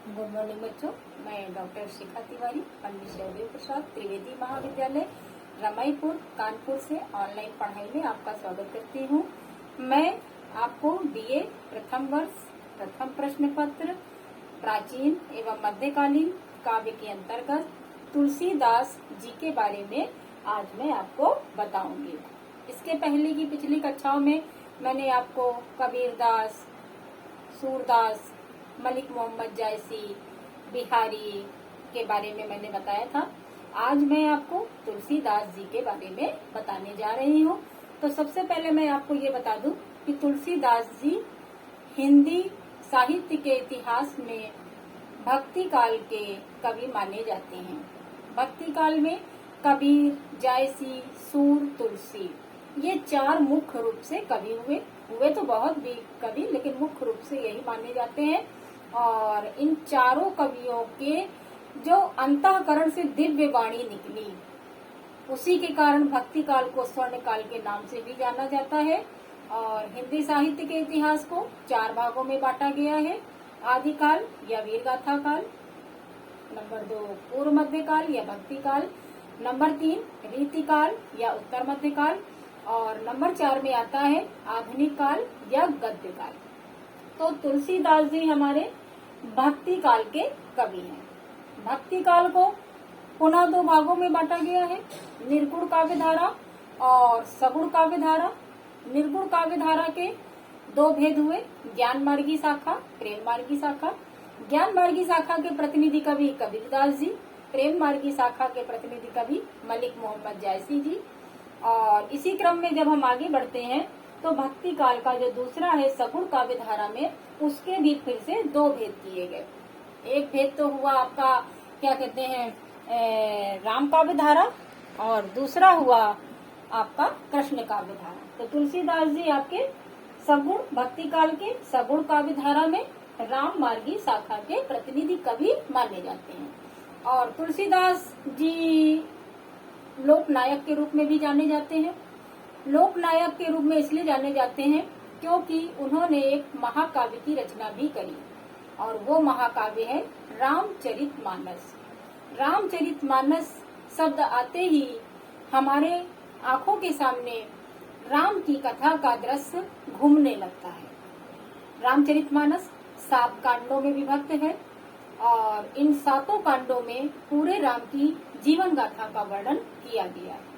Good morning बच्चों, मैं doctor शिखा तिवारी पंडित शैलेंद्र प्रसाद त्रिवेदी महाविद्यालय रमाईपुर कानपुर से ऑनलाइन पढ़ाई में आपका स्वागत करती हूँ। मैं आपको बीए प्रथम वर्ष प्रथम प्रश्न पत्र प्राचीन एवं मध्यकालीन काव्य के अंतर्गत तुलसीदास जी के बारे में आज मैं आपको बताऊंगी। इसके पहले की पिछली कक्षाओं में मैंने आपको कबीरदास, सूरदास, मलिक मोहम्मद जायसी, बिहारी के बारे में मैंने बताया था। आज मैं आपको तुलसीदास जी के बारे में बताने जा रही हूँ। तो सबसे पहले मैं आपको ये बता दूं कि तुलसीदास जी हिंदी साहित्य के इतिहास में भक्ति काल के कवि माने जाते हैं। भक्ति काल में कबीर, जायसी, सूर, तुलसी ये चार मुख्य रूप से कवि हुए तो बहुत भी कवि, लेकिन मुख्य रूप से यही माने जाते हैं। और इन चारों कवियों के जो अंतःकरण से दिव्य वाणी निकली, उसी के कारण भक्ति काल को स्वर्ण काल के नाम से भी जाना जाता है। और हिंदी साहित्य के इतिहास को चार भागों में बांटा गया है: आदि काल या वीर गाथा काल, नंबर 2 पूर्व मध्य काल या भक्ति काल, नंबर 3 रीति काल या उत्तर मध्य काल, और नंबर 4 में आता है आधुनिक काल या गद्य काल। तो तुलसीदास जी हमारे भक्ति काल के कवि हैं। भक्ति काल को पुनः दो भागों में बांटा गया है: निर्गुण काव्य धारा और सगुण काव्य धारा। निर्गुण काव्य धारा के दो भेद हुए: ज्ञान मार्गी शाखा, प्रेम मार्गी शाखा। ज्ञान मार्गी शाखा के प्रतिनिधि कवि कबीरदास जी, प्रेम मार्गी शाखा के प्रतिनिधि कवि मलिक मोहम्मद जायसी जी। और इसी क्रम में जब हम आगे बढ़ते हैं तो भक्ति काल का जो दूसरा है सगुण काव्य धारा में, उसके भी फिर से दो भेद किए गए। एक भेद तो हुआ आपका क्या कहते हैं राम काव्य धारा, और दूसरा हुआ आपका कृष्ण काव्य धारा। तो तुलसीदास जी आपके सगुण भक्ति काल के सगुण काव्य धारा में राम मार्गी शाखा के प्रतिनिधि कवि माने जाते हैं। और तुलसीदास जी लोकनायक के रूप में भी जाने जाते हैं। लोकनायक के रूप में इसलिए जाने जाते हैं क्योंकि उन्होंने एक महाकाव्य की रचना भी करी, और वो महाकाव्य है रामचरितमानस। रामचरितमानस शब्द आते ही हमारे आंखों के सामने राम की कथा का दृश्य घूमने लगता है। रामचरितमानस 7 कांडों में विभक्त है, और इन 7 कांडों में पूरे राम की जीवन गाथा का वर्णन किया गया है।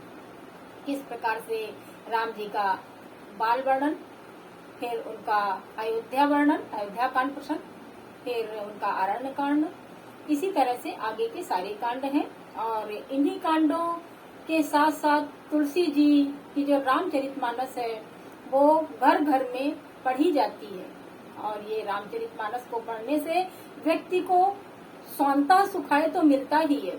किस प्रकार से राम जी का बाल वर्णन, फिर उनका अयोध्या वर्णन, अयोध्या कांड प्रसंग, फिर उनका अरण्य कांड, इसी तरह से आगे के सारे कांड हैं। और इन्हीं कांडों के साथ साथ तुलसी जी की जो रामचरितमानस है वो घर घर में पढ़ी जाती है। और ये रामचरितमानस को पढ़ने से व्यक्ति को स्वांता सुखाय तो मिलता ही है,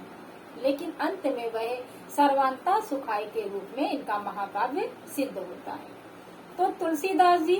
लेकिन अंत में वह सर्वांता सुखाय के रूप में इनका महाकाव्य सिद्ध होता है। तो तुलसीदास जी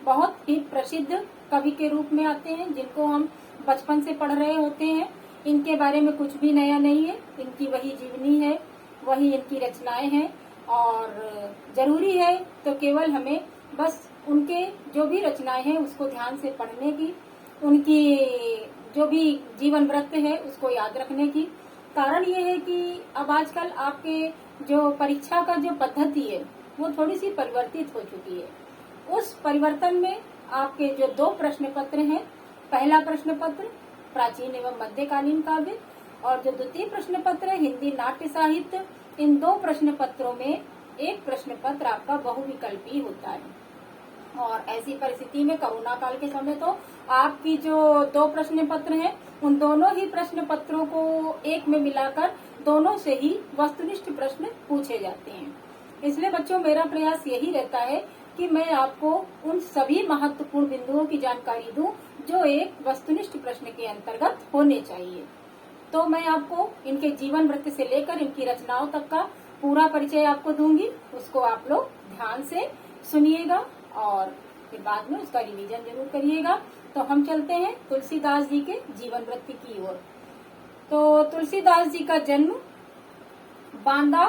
बहुत ही प्रसिद्ध कवि के रूप में आते हैं, जिनको हम बचपन से पढ़ रहे होते हैं। इनके बारे में कुछ भी नया नहीं है, इनकी वही जीवनी है, वही इनकी रचनाएं हैं। और जरूरी है तो केवल हमें बस उनके जो भी रचनाएं हैं उसको ध्यान से पढ़ने की, उनकी जो भी जीवन वृत्त है उसको याद रखने की। कारण ये है कि अब आजकल आपके जो परीक्षा का जो पद्धति है वो थोड़ी सी परिवर्तित हो चुकी है। उस परिवर्तन में आपके जो 2 प्रश्न पत्र हैं, पहला प्रश्न पत्र प्राचीन एवं मध्यकालीन काव्य, और जो द्वितीय प्रश्न पत्र है हिंदी नाट्य साहित्य, इन 2 प्रश्न पत्रों में एक प्रश्न पत्र आपका बहुविकल्पी होता है। और ऐसी परिस्थिति में कोरोना काल के समय तो आपकी जो 2 प्रश्न पत्र हैं उन दोनों ही प्रश्न पत्रों को एक में मिलाकर दोनों से ही वस्तुनिष्ठ प्रश्न पूछे जाते हैं। इसलिए बच्चों मेरा प्रयास यही रहता है कि मैं आपको उन सभी महत्वपूर्ण बिंदुओं की जानकारी दूं जो एक वस्तुनिष्ठ प्रश्न के अंतर्गत होने चाहिए। तो मैं आपको इनके जीवन वृत्त से लेकर इनकी रचनाओं तक का पूरा परिचय आपको दूंगी, उसको आप लोग ध्यान से सुनिएगा और फिर बाद में उसका रिवीजन जरूर करिएगा। तो हम चलते हैं तुलसीदास जी के जीवन वृत्त की ओर। तो तुलसीदास जी का जन्म बांदा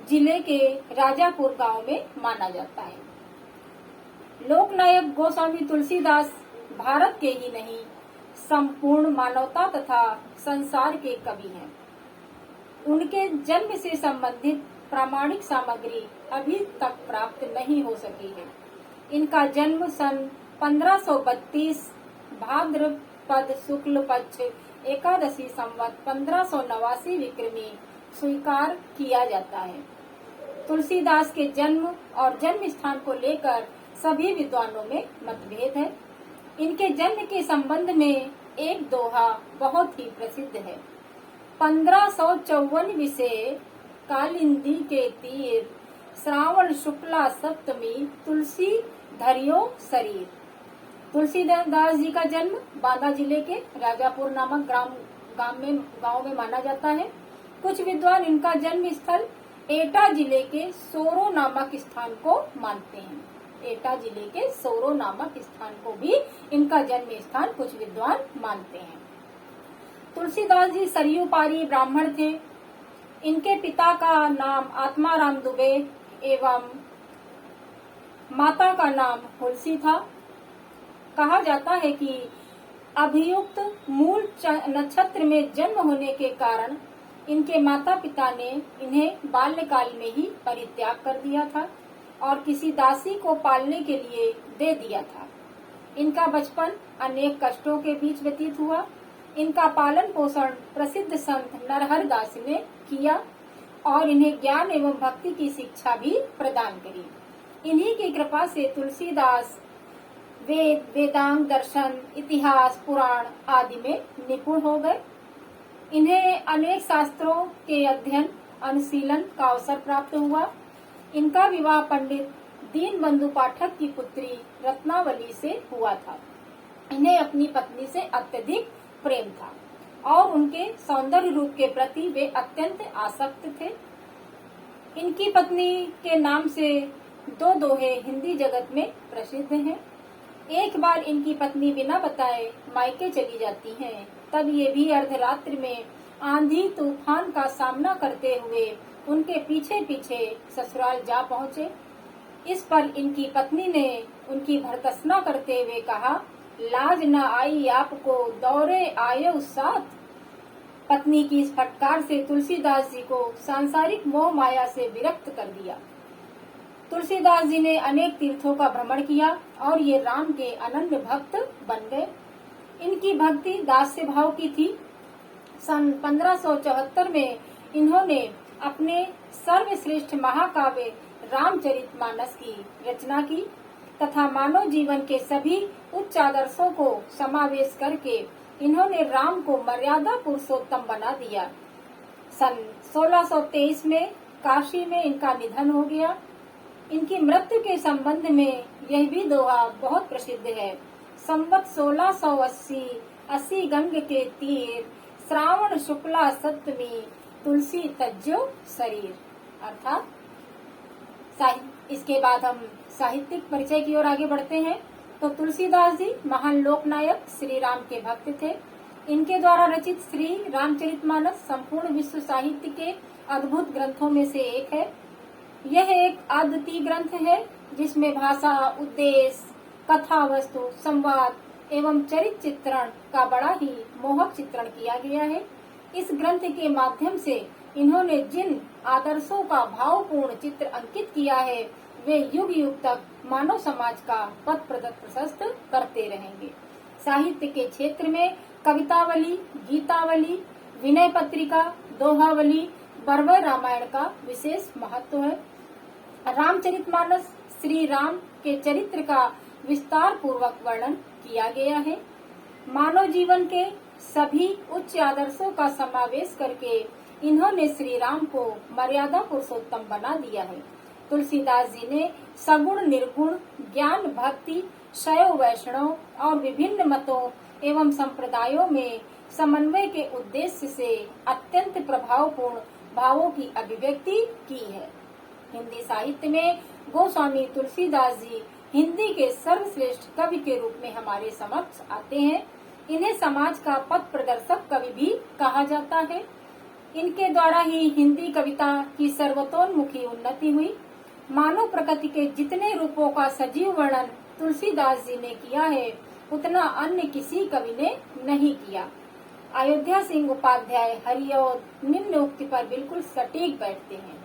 जिले के राजापुर गांव में माना जाता है। लोकनायक गोस्वामी तुलसीदास भारत के ही नहीं संपूर्ण मानवता तथा संसार के कवि हैं। उनके जन्म से संबंधित प्रामाणिक सामग्री अभी तक प्राप्त नहीं हो सकी है। इनका जन्म सन 1532 भाद्रपद शुक्ल पक्ष एकादशी संवत 1589 विक्रमी स्वीकार किया जाता है। तुलसीदास के जन्म और जन्म स्थान को लेकर सभी विद्वानों में मतभेद है। इनके जन्म के संबंध में एक दोहा बहुत ही प्रसिद्ध है। 1554 विषय कालिंदी के तीर, श्रावण शुक्ला सप्तमी तुलसी धरियो शरीर। तुलसीदास जी का जन्म बांदा जिले के राजापुर नामक गांव में माना जाता है। कुछ विद्वान इनका जन्म स्थल एटा जिले के सोरो नामक स्थान को मानते हैं। एटा जिले के सोरो नामक स्थान को भी इनका जन्म स्थान कुछ विद्वान मानते हैं। तुलसीदास जी सरयू पारी ब्राह्मण थे। इनके पिता का नाम आत्माराम दुबे एवं माता का नाम हुलसी था। कहा जाता है कि अभियुक्त मूल नक्षत्र में जन्म होने के कारण इनके माता पिता ने इन्हें बाल्यकाल में ही परित्याग कर दिया था और किसी दासी को पालने के लिए दे दिया था। इनका बचपन अनेक कष्टों के बीच व्यतीत हुआ। इनका पालन पोषण प्रसिद्ध संत नरहर दास ने किया और इन्हें ज्ञान एवं भक्ति की शिक्षा भी प्रदान करी। इन्हीं की कृपा से तुलसीदास वेद, वेदांग, दर्शन, इतिहास, पुराण आदि में निपुण हो गए। इन्हें अनेक शास्त्रों के अध्ययन अनुशीलन का अवसर प्राप्त हुआ। इनका विवाह पंडित दीनबंधु पाठक की पुत्री रत्नावली से हुआ था। इन्हें अपनी पत्नी से अत्यधिक प्रेम था और उनके सौंदर्य रूप के प्रति वे अत्यंत आसक्त थे। इनकी पत्नी के नाम से दो दोहे हिंदी जगत में प्रसिद्ध हैं। एक बार इनकी पत्नी बिना बताए मायके चली जाती हैं। तब ये भी अर्धरात्रि में आंधी तूफान का सामना करते हुए उनके पीछे पीछे ससुराल जा पहुँचे। इस पर इनकी पत्नी ने उनकी भर्त्सना करते हुए कहा, लाज न आई आपको दौरे आये साथ। पत्नी की इस फटकार से तुलसीदास जी को सांसारिक मोह माया से विरक्त कर दिया। तुलसीदास जी ने अनेक तीर्थों का भ्रमण किया और ये राम के अनन्य भक्त बन गए। इनकी भक्ति दास्य भाव की थी। सन 1574 में इन्होंने अपने सर्वश्रेष्ठ महाकाव्य रामचरितमानस की रचना की तथा मानव जीवन के सभी उच्च आदर्शों को समावेश करके इन्होंने राम को मर्यादा पुरुषोत्तम बना दिया। सन 1623 में काशी में इनका निधन हो गया। इनकी मृत्यु के संबंध में यह भी दोहा बहुत प्रसिद्ध है। संवत 1680 गंग के तीर, श्रावण शुक्ला सप्तमी तुलसी तज्जो शरीर। अर्थात इसके बाद हम साहित्यिक परिचय की ओर आगे बढ़ते हैं। तो तुलसीदास जी महान लोकनायक श्री राम के भक्त थे। इनके द्वारा रचित श्री रामचरितमानस संपूर्ण विश्व साहित्य के अद्भुत ग्रंथों में से एक है। यह एक अद्वितीय ग्रंथ है जिसमें भाषा, उद्देश्य, कथा वस्तु, संवाद एवं चरित्र चित्रण का बड़ा ही मोहक चित्रण किया गया है। इस ग्रंथ के माध्यम से इन्होंने जिन आदर्शों का भावपूर्ण चित्र अंकित किया है वे युग युग तक मानव समाज का पथ प्रशस्त करते रहेंगे। साहित्य के क्षेत्र में कवितावली, गीतावली, विनय पत्रिका, दोहावली, बर्बर रामायण का विशेष महत्व है। रामचरितमानस श्री राम के चरित्र का विस्तार पूर्वक वर्णन किया गया है। मानव जीवन के सभी उच्च आदर्शों का समावेश करके इन्होंने श्री राम को मर्यादा पुरुषोत्तम बना दिया है। तुलसीदास जी ने सगुण, निर्गुण, ज्ञान, भक्ति, शैव, वैष्णव और विभिन्न मतों एवं संप्रदायों में समन्वय के उद्देश्य से अत्यंत प्रभावपूर्ण भावों की अभिव्यक्ति की है। हिंदी साहित्य में गोस्वामी तुलसीदास जी हिंदी के सर्वश्रेष्ठ कवि के रूप में हमारे समक्ष आते हैं। इन्हें समाज का पथ प्रदर्शक कवि भी कहा जाता है। इनके द्वारा ही हिंदी कविता की सर्वतोन्मुखी उन्नति हुई। मानव प्रकृति के जितने रूपों का सजीव वर्णन तुलसीदास जी ने किया है उतना अन्य किसी कवि ने नहीं किया। अयोध्या सिंह उपाध्याय हरि और निम्न उक्ति पर बिल्कुल सटीक बैठते हैं।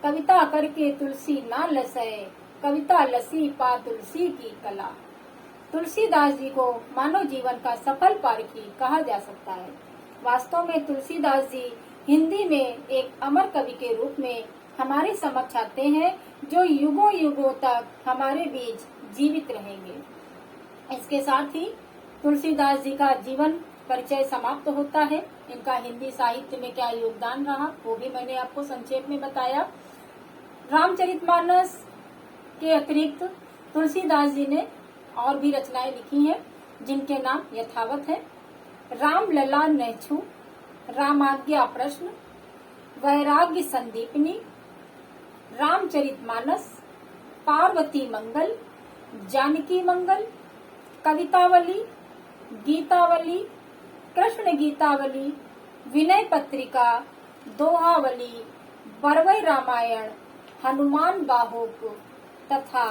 कविता करके तुलसी ना लसै, कविता लसी पा तुलसी की कला। तुलसीदास जी को मानव जीवन का सफल पारखी कहा जा सकता है। वास्तव में तुलसीदास जी हिंदी में एक अमर कवि के रूप में हमारे समक्ष आते हैं, जो युगों युगों तक हमारे बीच जीवित रहेंगे। इसके साथ ही तुलसीदास जी का जीवन परिचय समाप्त होता है। इनका हिंदी साहित्य में क्या योगदान रहा वो भी मैंने आपको संक्षेप में बताया। रामचरितमानस के अतिरिक्त तुलसीदास जी ने और भी रचनाएं लिखी हैं, जिनके नाम यथावत है। राम लला नैछू, रामाज्ञा प्रश्न, वैराग्य संदीपनी, रामचरितमानस, पार्वती मंगल, जानकी मंगल, कवितावली, गीतावली, कृष्ण गीतावली, विनय पत्रिका, दोहावली, बरवई रामायण, हनुमान बाहुक तथा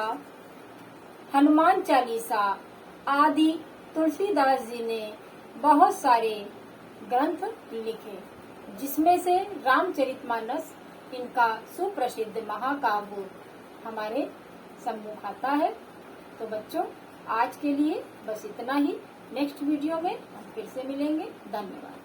हनुमान चालीसा आदि तुलसीदास जी ने बहुत सारे ग्रंथ लिखे, जिसमें से रामचरितमानस इनका सुप्रसिद्ध महाकाव्य हमारे सम्मुख आता है। तो बच्चों, आज के लिए बस इतना ही। नेक्स्ट वीडियो में हम फिर से मिलेंगे। धन्यवाद।